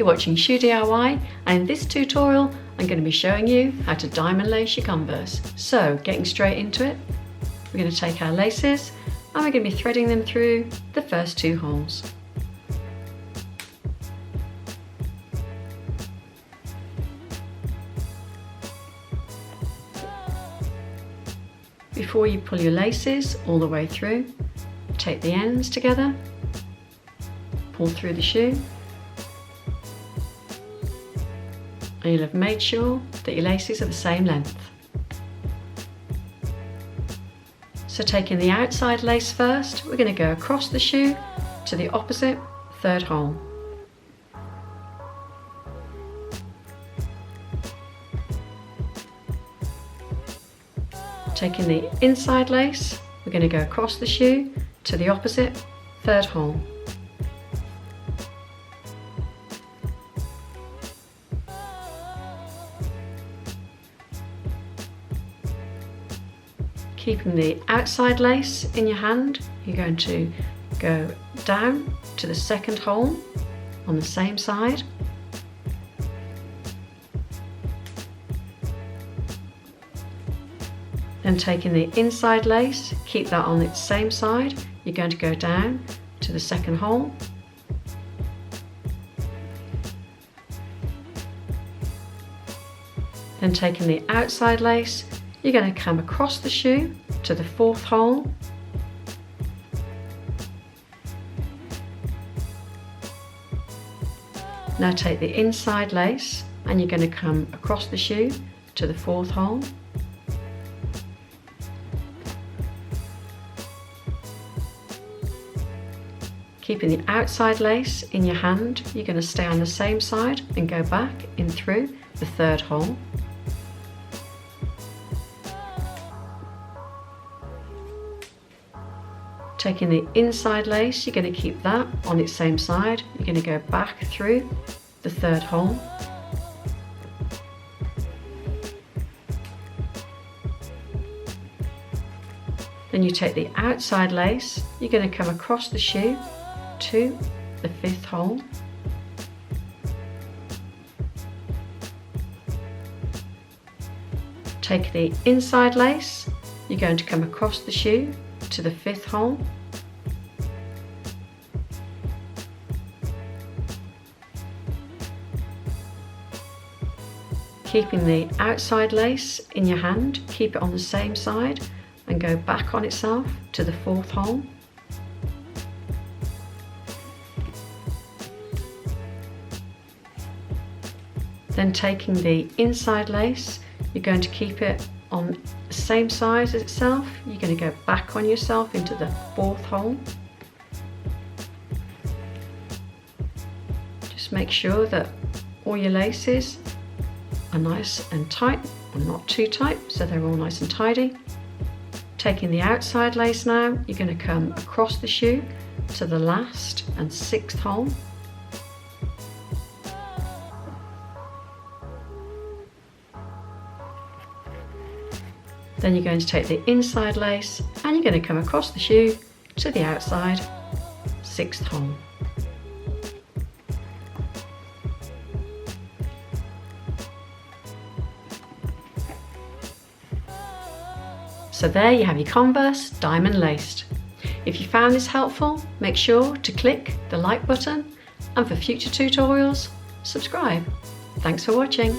you're watching Shoe DIY, and in this tutorial I'm going to be showing you how to diamond lace your Converse. So getting straight into it, we're going to take our laces and we're going to be threading them through the first 2 holes. Before you pull your laces all the way through, take the ends together, pull through the shoe, and you'll have made sure that your laces are the same length. So taking the outside lace first, we're going to go across the shoe to the opposite 3rd hole. Taking the inside lace, we're going to go across the shoe to the opposite 3rd hole. Keeping the outside lace in your hand, you're going to go down to the 2nd hole on the same side. Then taking the inside lace, keep that on its same side, you're going to go down to the 2nd hole. Then taking the outside lace, you're going to come across the shoe to the 4th hole. Now take the inside lace and you're going to come across the shoe to the 4th hole. Keeping the outside lace in your hand, you're going to stay on the same side and go back in through the 3rd hole. Taking the inside lace, you're going to keep that on its same side. You're going to go back through the 3rd hole. Then you take the outside lace, you're going to come across the shoe to the 5th hole. Take the inside lace, you're going to come across the shoe to the 5th hole. Keeping the outside lace in your hand, keep it on the same side and go back on itself to the 4th hole. Then taking the inside lace, you're going to keep it on the same size as itself. You're going to go back on yourself into the 4th hole. Just make sure that all your laces are nice and tight, or not too tight, so they're all nice and tidy. Taking the outside lace now, you're going to come across the shoe to the last and 6th hole. Then you're going to take the inside lace and you're going to come across the shoe to the outside 6th hole. So there you have your Converse diamond laced. If you found this helpful, make sure to click the like button, and for future tutorials, subscribe. Thanks for watching.